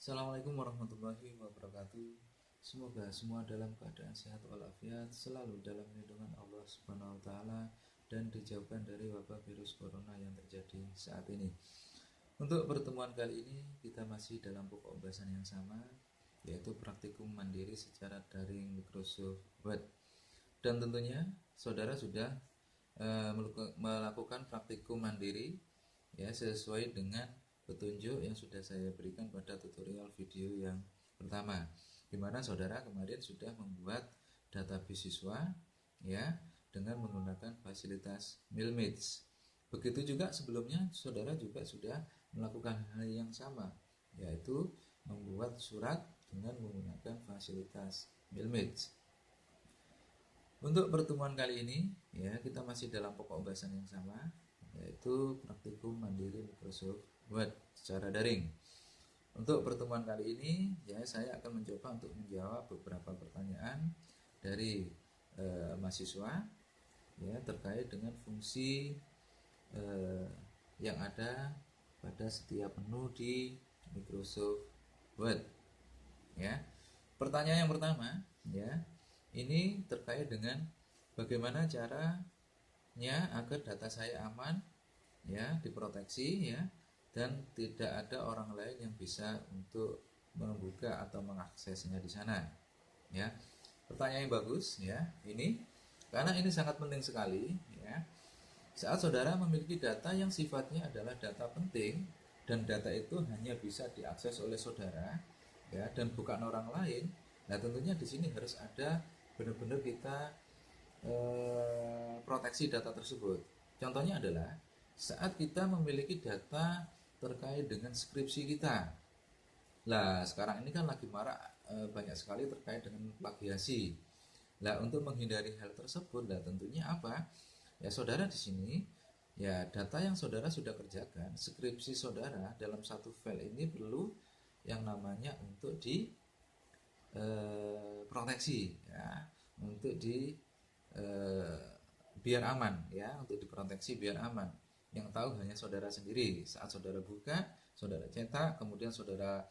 Assalamualaikum warahmatullahi wabarakatuh. Semoga semua dalam keadaan sehat walafiat, selalu dalam lindungan Allah Subhanahu wa taala dan dijauhkan dari wabah virus corona yang terjadi saat ini. Untuk pertemuan kali ini kita masih dalam pokok pembahasan yang sama, yaitu praktikum mandiri secara daring Microsoft Word. Dan tentunya saudara sudah melakukan praktikum mandiri ya sesuai dengan petunjuk yang sudah saya berikan pada tutorial video yang pertama, di mana saudara kemarin sudah membuat database siswa ya dengan menggunakan fasilitas Milmage. Begitu juga sebelumnya saudara juga sudah melakukan hal yang sama, yaitu membuat surat dengan menggunakan fasilitas Milmage. Untuk pertemuan kali ini ya kita masih dalam pokok bahasan yang sama, yaitu praktikum mandiri Microsoft Word secara daring. Untuk pertemuan kali ini ya saya akan mencoba untuk menjawab beberapa pertanyaan dari mahasiswa ya terkait dengan fungsi yang ada pada setiap menu di Microsoft Word. Ya. Pertanyaan yang pertama ya, ini terkait dengan bagaimana caranya agar data saya aman ya, diproteksi ya, dan tidak ada orang lain yang bisa untuk membuka atau mengaksesnya di sana. Ya, pertanyaan yang bagus ya. Ini karena ini sangat penting sekali ya. Saat saudara memiliki data yang sifatnya adalah data penting dan data itu hanya bisa diakses oleh saudara ya dan bukan orang lain. Nah, tentunya di sini harus ada benar-benar kita proteksi data tersebut. Contohnya adalah saat kita memiliki data terkait dengan skripsi kita. Lah, sekarang ini kan lagi marak banyak sekali terkait dengan plagiasi. Lah, untuk menghindari hal tersebut, lah tentunya apa? Ya, saudara di sini ya data yang saudara sudah kerjakan, skripsi saudara dalam satu file ini perlu yang namanya untuk di proteksi ya, untuk di biar aman ya, untuk diproteksi biar aman. Yang tahu hanya saudara sendiri. Saat saudara buka, saudara cetak, kemudian saudara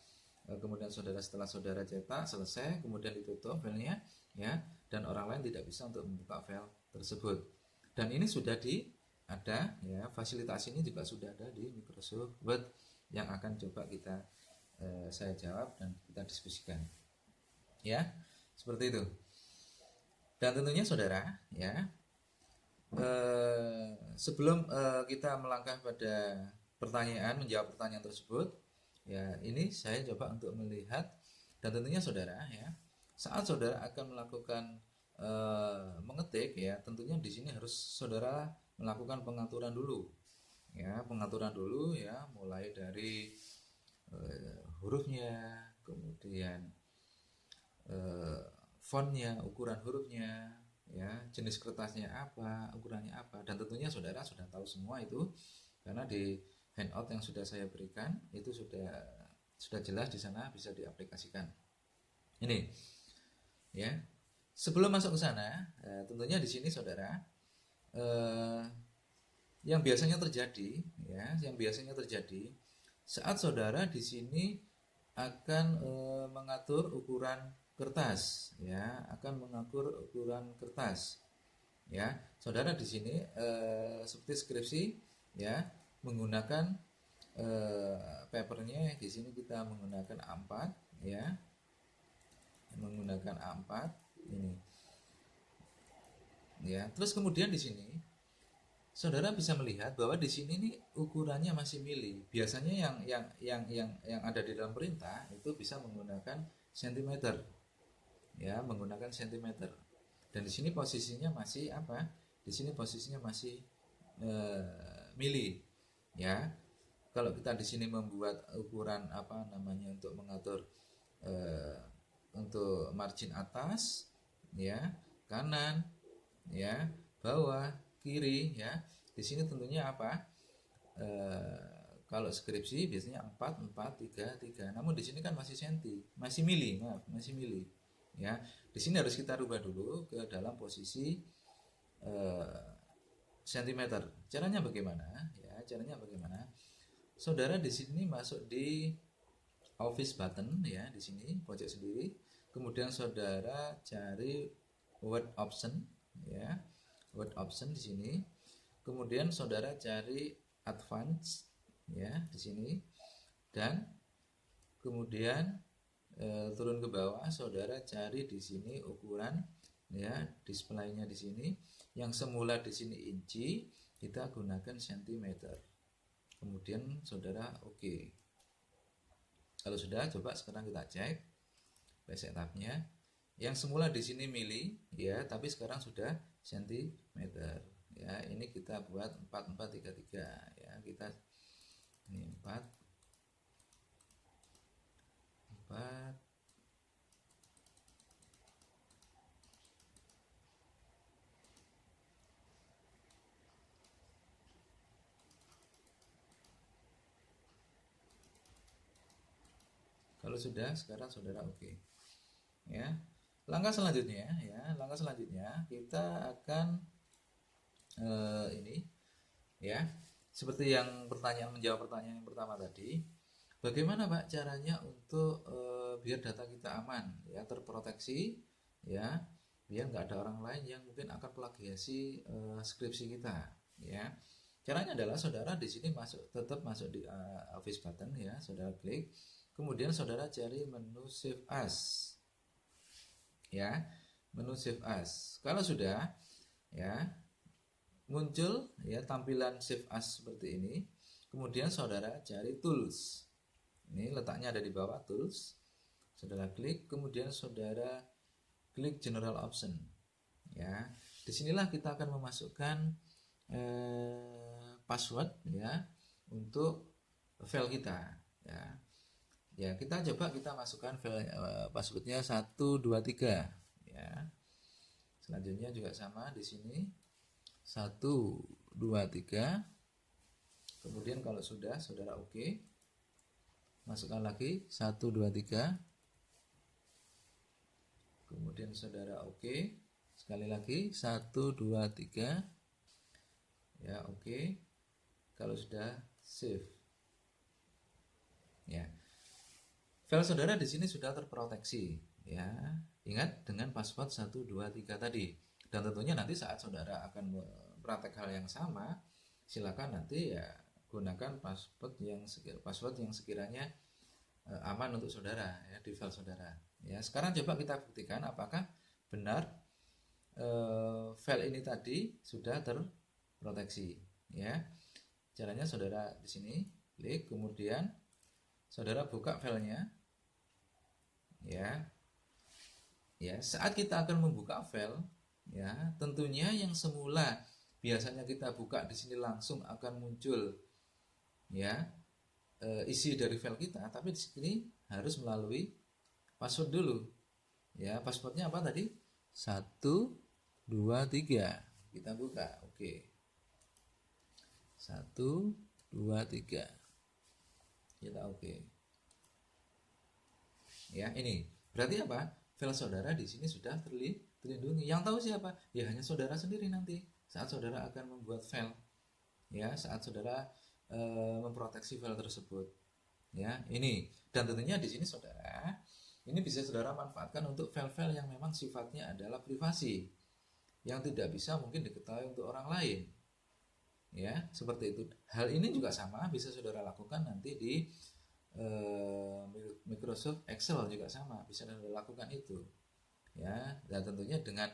setelah saudara cetak selesai, kemudian ditutup filenya ya, dan orang lain tidak bisa untuk membuka file tersebut. Dan ini sudah ada ya, fasilitas ini juga sudah ada di Microsoft Word yang akan coba saya jawab dan kita diskusikan. Ya, seperti itu. Dan tentunya saudara ya, sebelum kita melangkah pada menjawab pertanyaan tersebut ya, ini saya coba untuk melihat dan tentunya saudara ya, saat saudara akan melakukan mengetik ya, tentunya di sini harus saudara melakukan pengaturan dulu ya, mulai dari hurufnya, kemudian fontnya, ukuran hurufnya ya, jenis kertasnya apa, ukurannya apa, dan tentunya saudara sudah tahu semua itu karena di handout yang sudah saya berikan itu sudah jelas di sana, bisa diaplikasikan. Ini ya. Sebelum masuk ke sana, tentunya di sini saudara yang biasanya terjadi saat saudara di sini akan mengatur ukuran kertas ya, ya. Saudara di sini seperti skripsi ya, menggunakan papernya di sini kita menggunakan A4 ya, ini ya. Terus kemudian di sini saudara bisa melihat bahwa di sini nih ukurannya masih mili. Biasanya yang ada di dalam perintah itu bisa menggunakan sentimeter ya, dan di sini posisinya masih apa? Di sini posisinya masih mili ya. Kalau kita di sini membuat ukuran untuk mengatur untuk margin atas ya, kanan ya, bawah, kiri ya. Di sini tentunya apa? Kalau skripsi biasanya 4, 3, 3. Namun di sini kan masih mili ya. Di sini harus kita rubah dulu ke dalam posisi sentimeter. Caranya bagaimana? Ya, Saudara di sini masuk di office button ya di sini pojok sendiri. Kemudian saudara cari word option ya, word option di sini. Kemudian saudara cari advance ya di sini, dan kemudian turun ke bawah saudara cari di sini ukuran ya, displaynya di sini. Yang semula di sini inci, kita gunakan sentimeter. Kemudian saudara oke. Kalau sudah, coba sekarang kita cek basic tabnya. Yang semula di sini mili ya, tapi sekarang sudah sentimeter ya. Ini kita buat 4433 ya. Kita ini 4 Kalau sudah, sekarang saudara oke. Ya. Langkah selanjutnya kita akan ini ya. Seperti yang menjawab pertanyaan yang pertama tadi. Bagaimana Pak caranya untuk biar data kita aman ya, terproteksi ya, biar nggak ada orang lain yang mungkin akan plagiasi skripsi kita ya. Caranya adalah saudara di sini tetap masuk di office button ya, saudara klik. Kemudian saudara cari menu Save As ya, menu Save As. Kalau sudah ya, muncul ya tampilan Save As seperti ini. Kemudian saudara cari Tools. Ini letaknya ada di bawah Tools. Saudara klik, kemudian saudara klik General Option ya. Disinilah kita akan memasukkan password ya untuk file kita ya. Ya, kita coba kita masukkan file passwordnya 123 ya. Selanjutnya juga sama di sini 123. Kemudian kalau sudah saudara oke. Masukkan lagi 123. Kemudian saudara oke. Sekali lagi 123. Ya, oke. Kalau sudah save. Ya. File saudara di sini sudah terproteksi ya. Ingat dengan password 123 tadi. Dan tentunya nanti saat saudara akan praktek hal yang sama, silakan nanti ya gunakan password yang sekiranya aman untuk saudara ya di file saudara. Ya, sekarang coba kita buktikan apakah benar file ini tadi sudah terproteksi ya. Caranya saudara di sini klik, kemudian saudara buka filenya. Ya, saat kita akan membuka file, ya, tentunya yang semula biasanya kita buka di sini langsung akan muncul, ya, isi dari file kita, tapi di sini harus melalui password dulu, ya. Passwordnya apa tadi? 123. Kita buka, oke. 123. Kita oke. Ya, ini berarti apa? File saudara di sini sudah terlindungi. Yang tahu siapa? Ya hanya saudara sendiri nanti saat saudara akan membuat file. Ya, saat saudara memproteksi file tersebut. Ya, ini. Dan tentunya di sini saudara, ini bisa saudara manfaatkan untuk file-file yang memang sifatnya adalah privasi, yang tidak bisa mungkin diketahui untuk orang lain. Ya, seperti itu. Hal ini juga sama bisa saudara lakukan nanti di Microsoft Excel juga sama, bisa lakukan itu ya. Dan tentunya dengan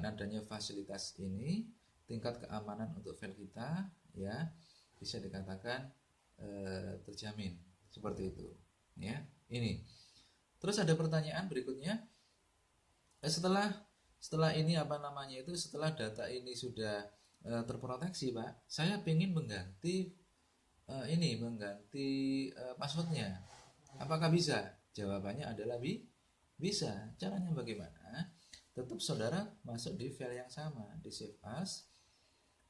adanya fasilitas ini, tingkat keamanan untuk file kita ya bisa dikatakan terjamin seperti itu ya. Ini terus ada pertanyaan berikutnya, setelah ini apa namanya itu, setelah data ini sudah terproteksi Pak, saya ingin mengganti passwordnya, apakah bisa? Jawabannya adalah bisa. Caranya bagaimana? Tetap saudara masuk di file yang sama, di Save As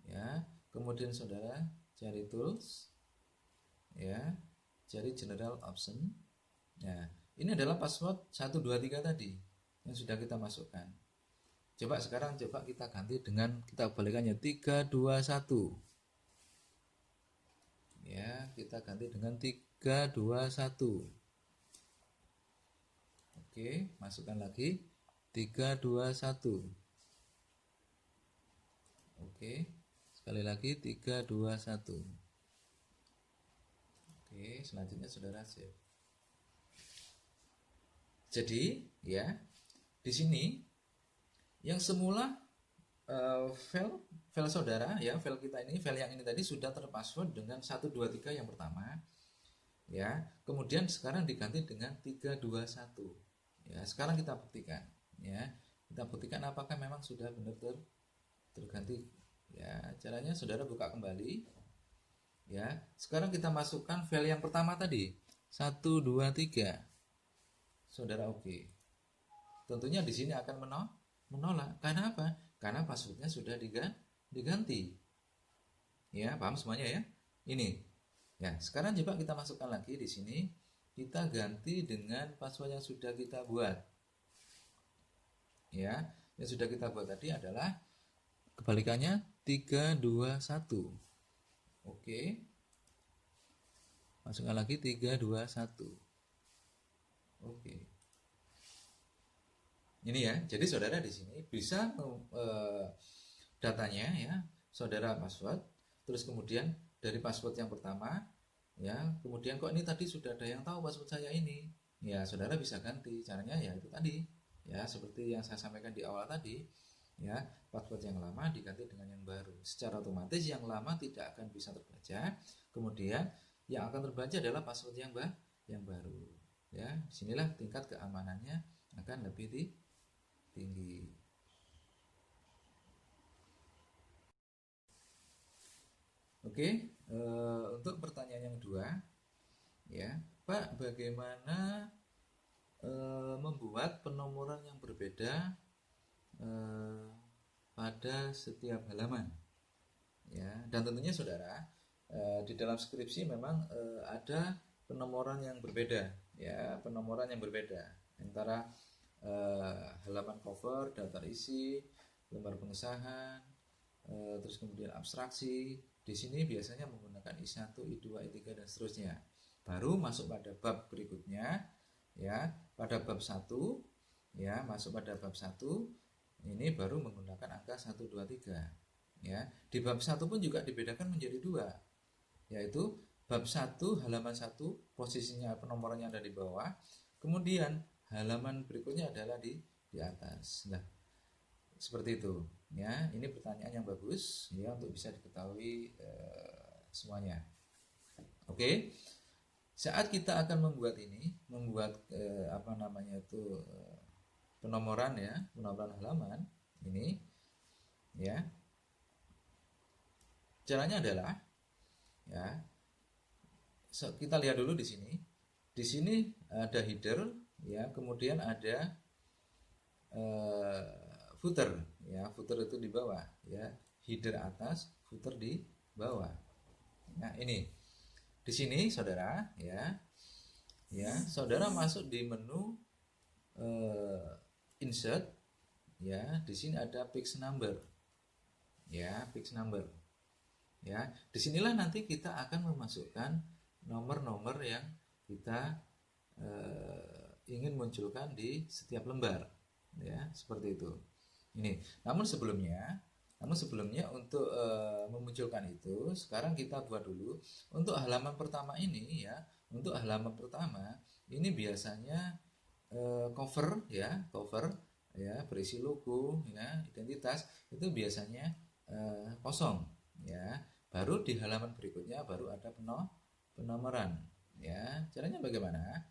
ya, kemudian saudara cari Tools ya, cari General Option. Nah, ini adalah password 123 tadi yang sudah kita masukkan. Sekarang kita ganti dengan, kita kembalikannya 321 ya, kita ganti dengan 321. Oke, masukkan lagi 321. Oke, sekali lagi 321. Oke, selanjutnya saudara save. Jadi ya, di sini yang semula file saudara ya, file kita ini, file yang ini tadi sudah terpassword dengan 123 yang pertama ya, kemudian sekarang diganti dengan 321 ya. Sekarang kita buktikan ya, kita buktikan apakah memang sudah benar terganti ya. Caranya saudara buka kembali ya. Sekarang kita masukkan file yang pertama tadi 123, saudara oke. Tentunya di sini akan menolak. Karena apa? Karena passwordnya sudah diganti. Ya, paham semuanya ya? Ini. Ya, sekarang coba kita masukkan lagi di sini. Kita ganti dengan password yang sudah kita buat. Ya, yang sudah kita buat tadi adalah kebalikannya 321. Oke. Masukkan lagi 321. Oke. Ini ya, jadi saudara di sini bisa datanya ya, saudara password, terus kemudian dari password yang pertama ya, kemudian kok ini tadi sudah ada yang tahu password saya ini, ya saudara bisa ganti. Caranya ya itu tadi ya, seperti yang saya sampaikan di awal tadi ya, password yang lama diganti dengan yang baru. Secara otomatis yang lama tidak akan bisa terbaca, kemudian yang akan terbaca adalah password yang baru ya. Disinilah tingkat keamanannya akan lebih tinggi. Oke, untuk pertanyaan yang kedua ya, Pak, bagaimana membuat penomoran yang berbeda pada setiap halaman ya. Dan tentunya saudara di dalam skripsi memang ada penomoran yang berbeda ya, penomoran yang berbeda antara halaman cover, daftar isi, lembar pengesahan, terus kemudian abstraksi. Di sini biasanya menggunakan I1, I2, I3 dan seterusnya. Baru masuk pada bab berikutnya ya, pada bab 1 ya, masuk pada bab 1 ini baru menggunakan angka 1, 2, 3 ya. Di bab 1 pun juga dibedakan menjadi dua, yaitu bab 1 halaman 1 posisinya penomorannya ada di bawah, kemudian halaman berikutnya adalah di atas. Nah, seperti itu ya. Ini pertanyaan yang bagus ya, untuk bisa diketahui semuanya. Oke. Saat kita akan membuat penomoran ya, penomoran halaman ini ya. Caranya adalah ya, kita lihat dulu di sini. Di sini ada header ya, kemudian ada footer ya, footer itu di bawah ya, header atas, footer di bawah. Nah ini di sini saudara ya, saudara masuk di menu insert ya, di sini ada page number ya, page number ya. Disinilah nanti kita akan memasukkan nomor-nomor yang kita ingin munculkan di setiap lembar ya, seperti itu. Ini namun sebelumnya untuk memunculkan itu, sekarang kita buat dulu untuk halaman pertama ini ya. Untuk halaman pertama ini biasanya cover ya, berisi logo ya, identitas, itu biasanya kosong ya. Baru di halaman berikutnya baru ada penomoran ya. Caranya bagaimana?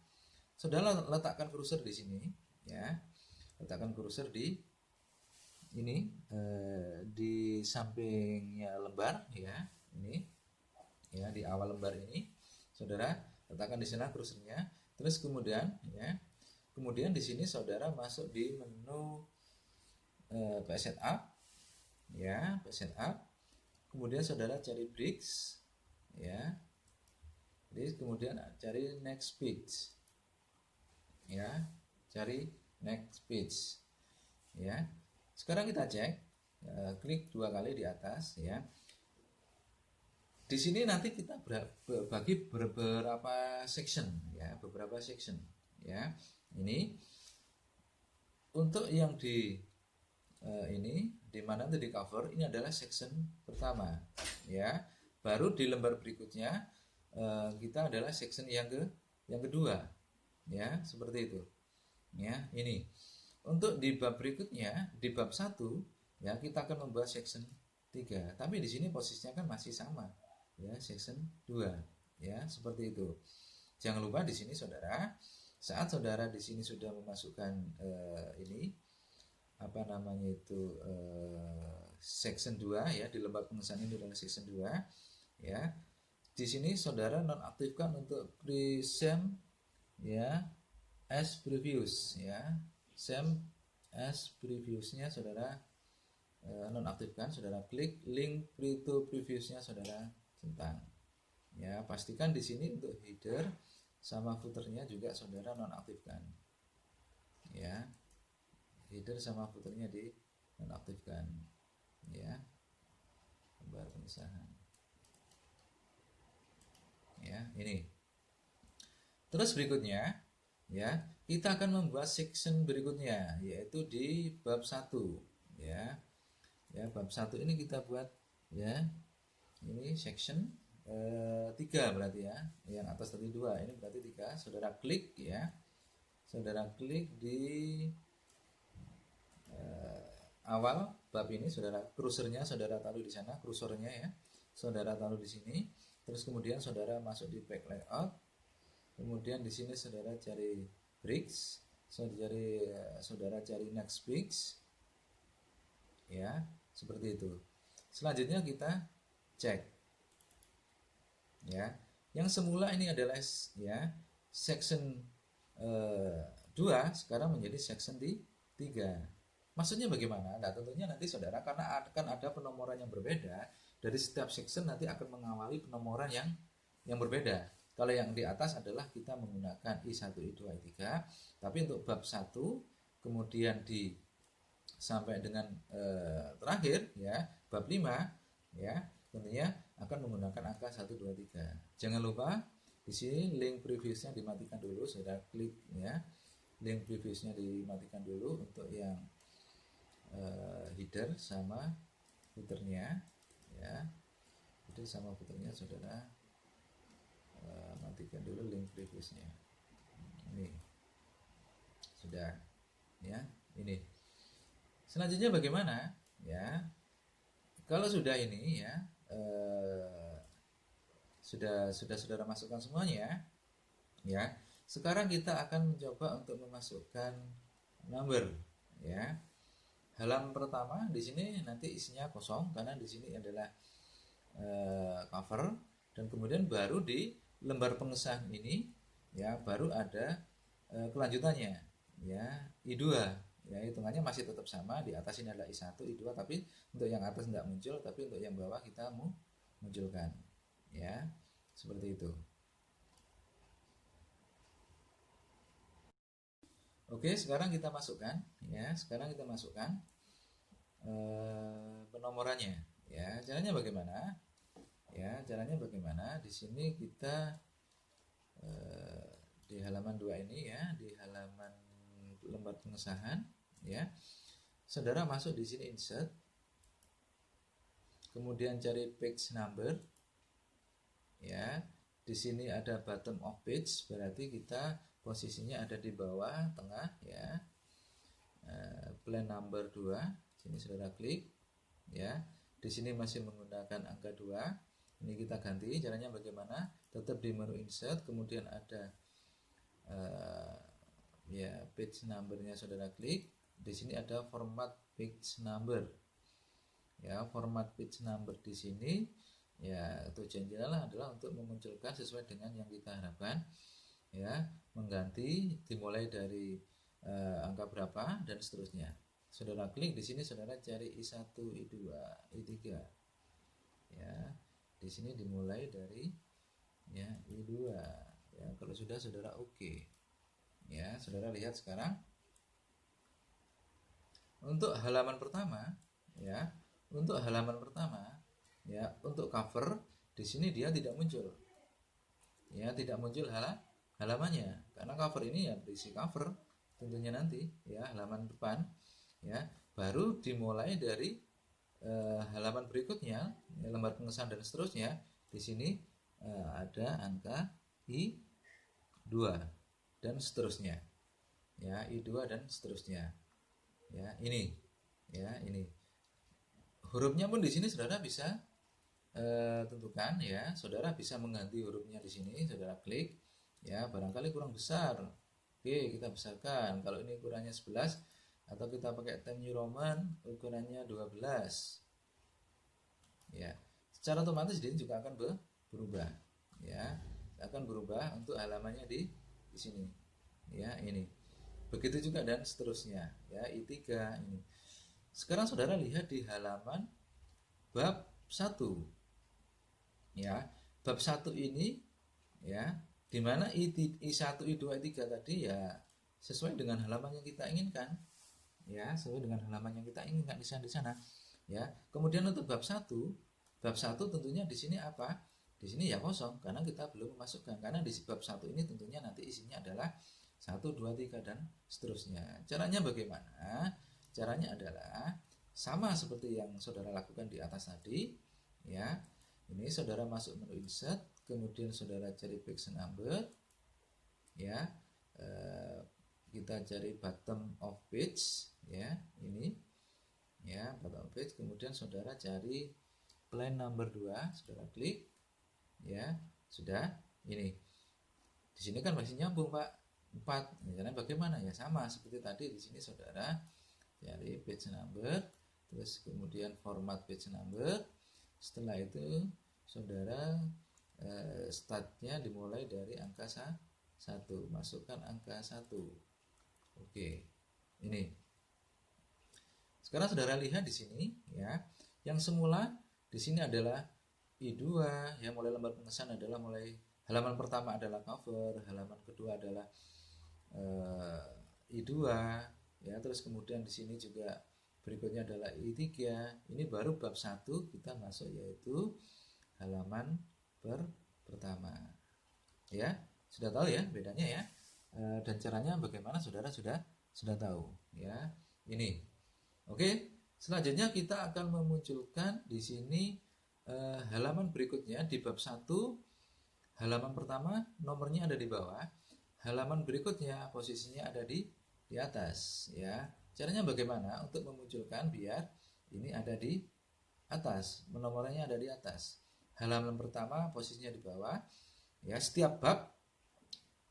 Saudara letakkan kursor di sini ya, letakkan kursor di ini di sampingnya lembar ya, ini ya, di awal lembar ini saudara letakkan di sana kursornya. Terus kemudian ya, kemudian di sini saudara masuk di menu page setup ya, page setup. Kemudian saudara cari bricks ya, jadi kemudian cari next page ya, cari next page ya. Sekarang kita cek, klik 2 kali di atas ya. Di sini nanti kita bagi beberapa section ya, beberapa section ya. Ini untuk yang di ini di mana itu di cover ini adalah section pertama ya. Baru di lembar berikutnya kita adalah section yang kedua ya, seperti itu ya. Ini untuk di bab berikutnya di bab 1 ya kita akan membahas section 3, tapi di sini posisinya kan masih sama ya, section 2 ya, seperti itu. Jangan lupa di sini saudara, saat saudara di sini sudah memasukkan ini apa namanya itu section 2 ya, di lembar pengesahan ini adalah section 2 ya. Di sini saudara nonaktifkan untuk same ya as previous ya. Same as previousnya saudara nonaktifkan, saudara klik link to previousnya saudara centang. Ya, pastikan di sini untuk header sama footernya juga saudara nonaktifkan. Ya. Header sama footernya di nonaktifkan. Ya. Lembar pengesahan. Ya, ini. Terus berikutnya ya, kita akan membuat section berikutnya yaitu di bab 1 ya. Ya, bab 1 ini kita buat ya. Ini section 3 berarti ya. Yang atas tadi 2, ini berarti 3. Saudara klik ya. Saudara klik di awal bab ini, saudara kursornya saudara taruh di sana, kursornya ya. Saudara taruh di sini. Terus kemudian saudara masuk di back layout. Kemudian di sini saudara cari bricks, saudara cari next bricks, ya seperti itu. Selanjutnya kita cek, ya. Yang semula ini adalah ya section 2 sekarang menjadi section 3. Maksudnya bagaimana? Nah tentunya nanti saudara karena akan ada penomoran yang berbeda dari setiap section nanti akan mengawali penomoran yang berbeda. Kalau yang di atas adalah kita menggunakan I1, I2, I3, tapi untuk bab 1 kemudian sampai dengan terakhir ya, bab 5 ya, tentunya akan menggunakan angka 1, 2, 3. Jangan lupa di sini link previousnya dimatikan dulu, sudah klik ya. Link previousnya dimatikan dulu untuk yang header sama footernya ya. Header sama footernya saudara matikan dulu link previousnya. Ini sudah ya, ini. Selanjutnya bagaimana ya? Kalau sudah ini ya sudah saudara masukkan semuanya ya. Sekarang kita akan mencoba untuk memasukkan number ya. Halaman pertama di sini nanti isinya kosong karena di sini adalah cover, dan kemudian baru di lembar pengesahan ini ya baru ada kelanjutannya ya, I2 ya, hitungannya masih tetap sama. Di atas ini adalah I1, I2, tapi untuk yang atas tidak muncul, tapi untuk yang bawah kita mau munculkan ya, seperti itu. Oke, sekarang kita masukkan ya, sekarang kita masukkan penomorannya ya. Caranya bagaimana ya, caranya bagaimana? Di sini kita di halaman 2 ini ya, di halaman lembar pengesahan ya, saudara masuk di sini insert, kemudian cari page number ya. Di sini ada bottom of page, berarti kita posisinya ada di bawah tengah ya. Plan number 2, sini saudara klik ya. Di sini masih menggunakan angka 2. Ini kita ganti. Caranya bagaimana? Tetap di menu insert, kemudian ada ya page numbernya saudara klik. Di sini ada format page number ya. Format page number di sini ya tujuannya adalah untuk memunculkan sesuai dengan yang kita harapkan ya, mengganti dimulai dari angka berapa dan seterusnya. Saudara klik di sini, saudara cari I1, I2, I3 ya. Di sini dimulai dari ya I2 ya. Kalau sudah saudara oke ya. Saudara lihat sekarang untuk halaman pertama ya, untuk halaman pertama ya, untuk cover di sini dia tidak muncul ya, tidak muncul halamannya karena cover ini ya berisi cover, tentunya nanti ya, halaman depan ya, baru dimulai dari halaman berikutnya, lembar pengesahan dan seterusnya. Di sini ada angka I2 dan seterusnya ya, I2 dan seterusnya ya. Ini ya, ini hurufnya pun di sini saudara bisa tentukan ya. Saudara bisa mengganti hurufnya di sini, saudara klik ya. Barangkali kurang besar, oke, kita besarkan. Kalau ini ukurannya 11, atau kita pakai Times New Roman ukurannya 12 ya. Secara otomatis ini juga akan berubah ya, akan berubah untuk halamannya di sini ya. Ini begitu juga dan seterusnya ya, I3 ini. Sekarang saudara lihat di halaman bab 1 ya. Bab 1 ini ya, dimana I1, I2, I3 tadi ya sesuai dengan halaman yang kita inginkan ya, sesuai dengan halaman yang kita inginkan di sana ya. Kemudian untuk bab 1 tentunya di sini apa? Di sini ya kosong karena kita belum memasukkan, karena di bab 1 ini tentunya nanti isinya adalah 1, 2, 3 dan seterusnya. Caranya bagaimana? Caranya adalah sama seperti yang saudara lakukan di atas tadi ya. Ini saudara masuk menu insert, kemudian saudara cari page number ya. Kita cari bottom of page ya, ini ya, bottom of page. Kemudian saudara cari line number 2, saudara klik ya. Sudah, ini di sini kan masih nyambung Pak, 4. Caranya bagaimana ya, sama seperti tadi. Di sini saudara cari page number, terus kemudian format page number. Setelah itu saudara startnya dimulai dari angka 1, masukkan angka 1. Oke, ini. Sekarang saudara lihat di sini ya, yang semula di sini adalah I2 ya, mulai lembar pengesahan adalah mulai halaman pertama adalah cover, halaman kedua adalah I2 ya, terus kemudian di sini juga berikutnya adalah I3. Ini baru bab 1 kita masuk, yaitu halaman pertama ya. Sudah tahu ya bedanya ya, dan caranya bagaimana saudara sudah tahu ya. Ini oke. Selanjutnya kita akan memunculkan di sini halaman berikutnya. Di bab 1 halaman pertama nomornya ada di bawah, halaman berikutnya posisinya ada di atas ya. Caranya bagaimana untuk memunculkan biar ini ada di atas, nomornya ada di atas. Halaman pertama posisinya di bawah ya, setiap bab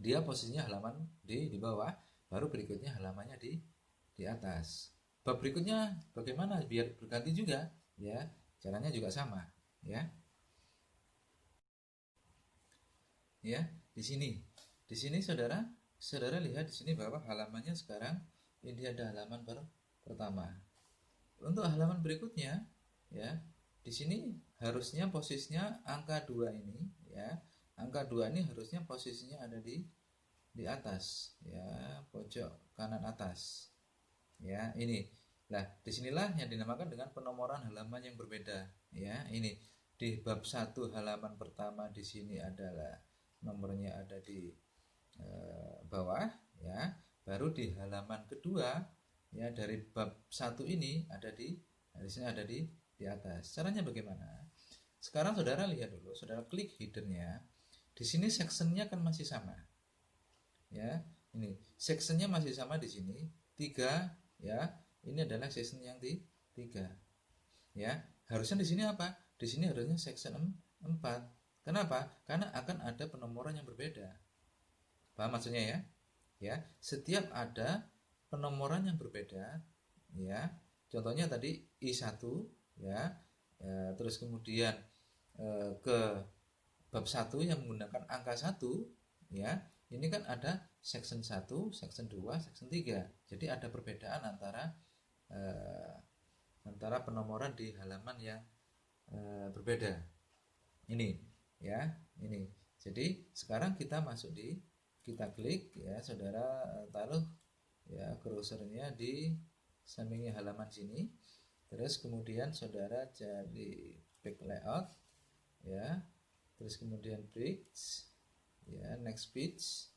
dia posisinya halaman di bawah, baru berikutnya halamannya di atas. Bab berikutnya bagaimana biar berganti juga ya, caranya juga sama ya. Ya, di sini saudara lihat di sini bahwa halamannya sekarang ini ada halaman pertama. Untuk halaman berikutnya ya, di sini harusnya posisinya angka 2 ini ya. Angka 2 ini harusnya posisinya ada di atas ya, pojok kanan atas ya. Ini lah, disinilah yang dinamakan dengan penomoran halaman yang berbeda ya. Ini di bab 1 halaman pertama di sini adalah nomornya ada di bawah ya, baru di halaman kedua ya dari bab 1 ini ada di sini ada di atas. Caranya bagaimana? Sekarang saudara lihat dulu, saudara klik headernya. Di sini sectionnya kan masih sama ya. Ini sectionnya masih sama di sini 3 ya. Ini adalah section yang 3 ya. Harusnya di sini apa? Di sini harusnya section 4. Kenapa? Karena akan ada penomoran yang berbeda. Paham maksudnya ya? Ya, setiap ada penomoran yang berbeda ya. Contohnya tadi I1 ya, terus kemudian ke bab 1 yang menggunakan angka 1 ya. Ini kan ada section 1, section 2, section 3. Jadi ada perbedaan antara penomoran di halaman yang berbeda. Ini ya, ini. Jadi sekarang kita masuk kita klik ya, saudara taruh ya kursornya di sampingnya halaman sini. Terus kemudian saudara cari back layout ya. Terus kemudian page ya, next page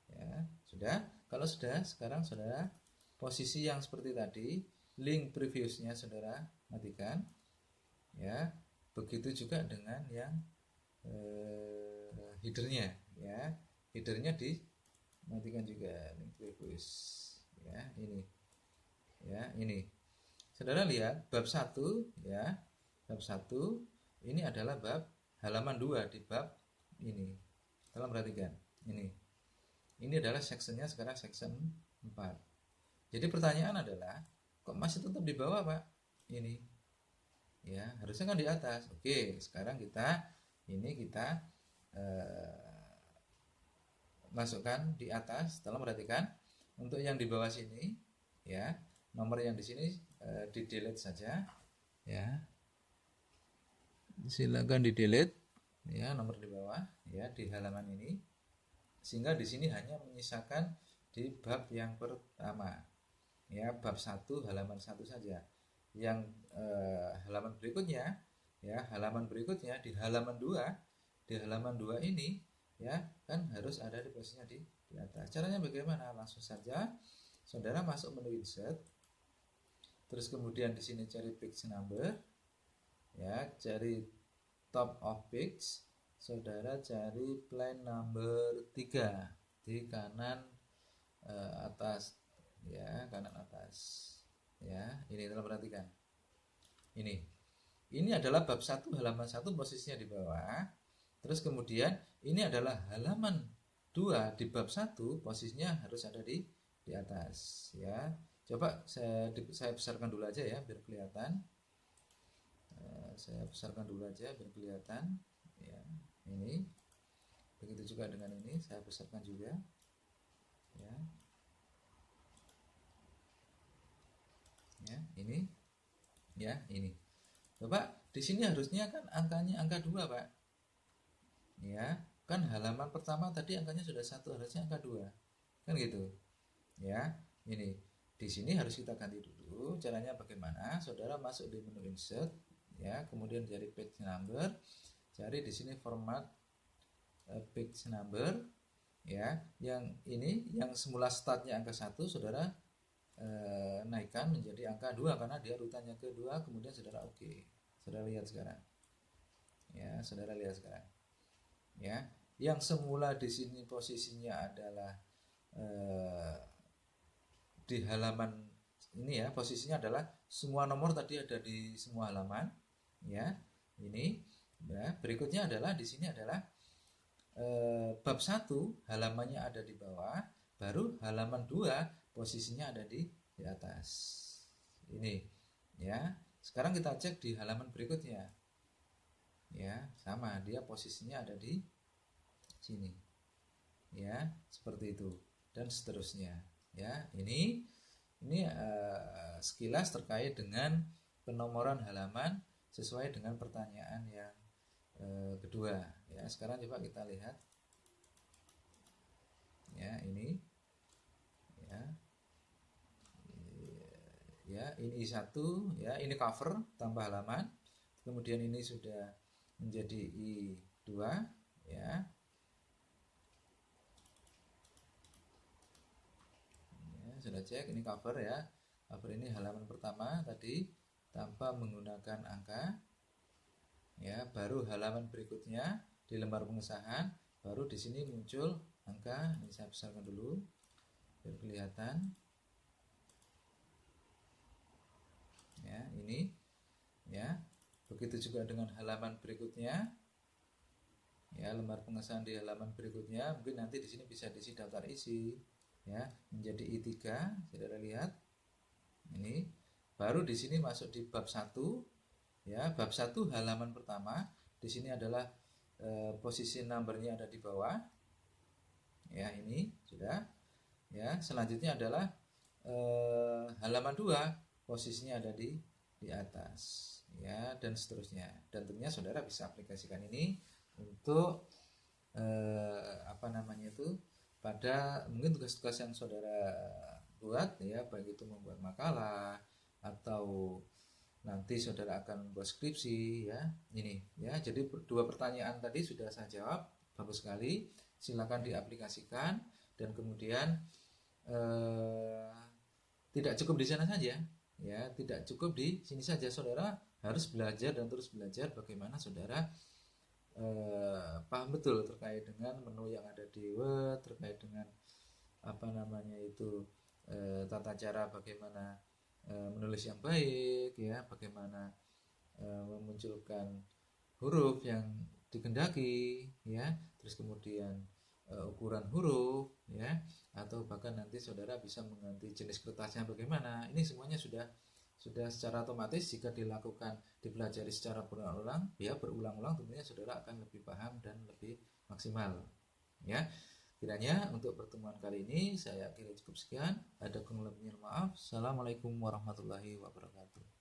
ya, sudah. Kalau sudah, sekarang saudara posisi yang seperti tadi, link previousnya saudara matikan, ya. Begitu juga dengan yang headernya, ya. Headernya dimatikan juga, link previous, ya. Ini. Saudara lihat bab 1, ya. Bab 1 ini adalah bab halaman 2 di bab ini. Tolong perhatikan. Ini adalah sectionnya sekarang section 4. Jadi pertanyaan adalah, kok masih tetap di bawah, Pak? Ini. Ya, harusnya kan di atas. Oke, sekarang kita masukkan di atas. Tolong perhatikan. Untuk yang di bawah sini, ya, nomor yang di sini di delete saja, ya. Silakan di delete, ya, nomor di bawah, ya, di halaman ini, sehingga di sini hanya menyisakan di bab yang pertama, ya, bab 1 halaman 1 saja. Yang halaman berikutnya, ya, halaman berikutnya di halaman 2 ini, ya, kan harus ada di posisinya di atas. Caranya bagaimana? Langsung saja saudara masuk menu insert, terus kemudian di sini cari page number, ya, cari top of page, saudara cari line number 3 di kanan atas, ya, kanan atas, ya. Ini tolong perhatikan. Ini adalah bab 1 halaman 1 posisinya di bawah. Terus kemudian ini adalah halaman 2 di bab 1 posisinya harus ada di atas, ya. Coba saya besarkan dulu aja, ya, biar kelihatan. Saya besarkan dulu aja biar kelihatan, ya. Ini begitu juga dengan ini, saya besarkan juga, ya. Ya, ini, ya, ini. Coba di sini harusnya kan angkanya angka 2, Pak. Ya, kan halaman pertama tadi angkanya sudah 1, harusnya angka 2. Kan gitu. Ya, ini. Di sini harus kita ganti dulu. Caranya bagaimana? Saudara masuk di menu insert, ya, kemudian cari page number, cari di sini format page number, ya. Yang ini yang semula startnya angka 1, saudara naikkan menjadi angka 2 karena dia urutannya kedua, kemudian saudara oke. Saudara lihat sekarang. Ya, saudara lihat sekarang. Ya, yang semula di sini posisinya adalah di halaman ini, ya, posisinya adalah semua nomor tadi ada di semua halaman, ya. Ini, ya. Berikutnya adalah di sini adalah bab 1 halamannya ada di bawah, baru halaman 2 posisinya ada di atas. Ini, ya. Sekarang kita cek di halaman berikutnya. Ya, sama, dia posisinya ada di sini. Ya, seperti itu dan seterusnya. Ya, ini sekilas terkait dengan penomoran halaman sesuai dengan pertanyaan yang kedua. Ya, sekarang coba kita lihat. Ya, ini, ya. Ya, ini I1, ya, ini cover tambah halaman. Kemudian ini sudah menjadi I2, ya. Sudah cek, ini cover, ya. Cover ini halaman pertama tadi tanpa menggunakan angka, ya. Baru halaman berikutnya di lembar pengesahan, baru di sini muncul angka. Ini saya besarkan dulu biar kelihatan, ya. Ini, ya. Begitu juga dengan halaman berikutnya, ya, lembar pengesahan di halaman berikutnya. Mungkin nanti di sini bisa diisi daftar isi, ya, menjadi I3. Saudara lihat. Ini baru di sini masuk di bab 1, ya. Bab 1 halaman pertama. Di sini adalah posisi numbernya ada di bawah. Ya, ini sudah. Ya, selanjutnya adalah halaman 2 posisinya ada di atas, ya, dan seterusnya. Dan tentunya saudara bisa aplikasikan ini untuk pada mungkin tugas-tugas yang saudara buat, ya, baik itu membuat makalah atau nanti saudara akan membuat skripsi, ya. Ini, ya. Jadi 2 pertanyaan tadi sudah saya jawab, bagus sekali. Silakan diaplikasikan dan kemudian eh, tidak cukup di sana saja, ya, tidak cukup di sini saja. Saudara harus belajar dan terus belajar bagaimana saudara paham betul terkait dengan menu yang ada di Word, terkait dengan apa namanya itu tata cara bagaimana menulis yang baik, ya, bagaimana memunculkan huruf yang dikendaki, ya, terus kemudian ukuran huruf, ya, atau bahkan nanti saudara bisa mengganti jenis kertasnya bagaimana. Ini semuanya sudah secara otomatis jika dilakukan, dipelajari secara berulang-ulang, ya, berulang-ulang, tentunya saudara akan lebih paham dan lebih maksimal, ya. Kiranya untuk pertemuan kali ini saya kira cukup sekian. Ada kurang lebihnya maaf. Assalamualaikum warahmatullahi wabarakatuh.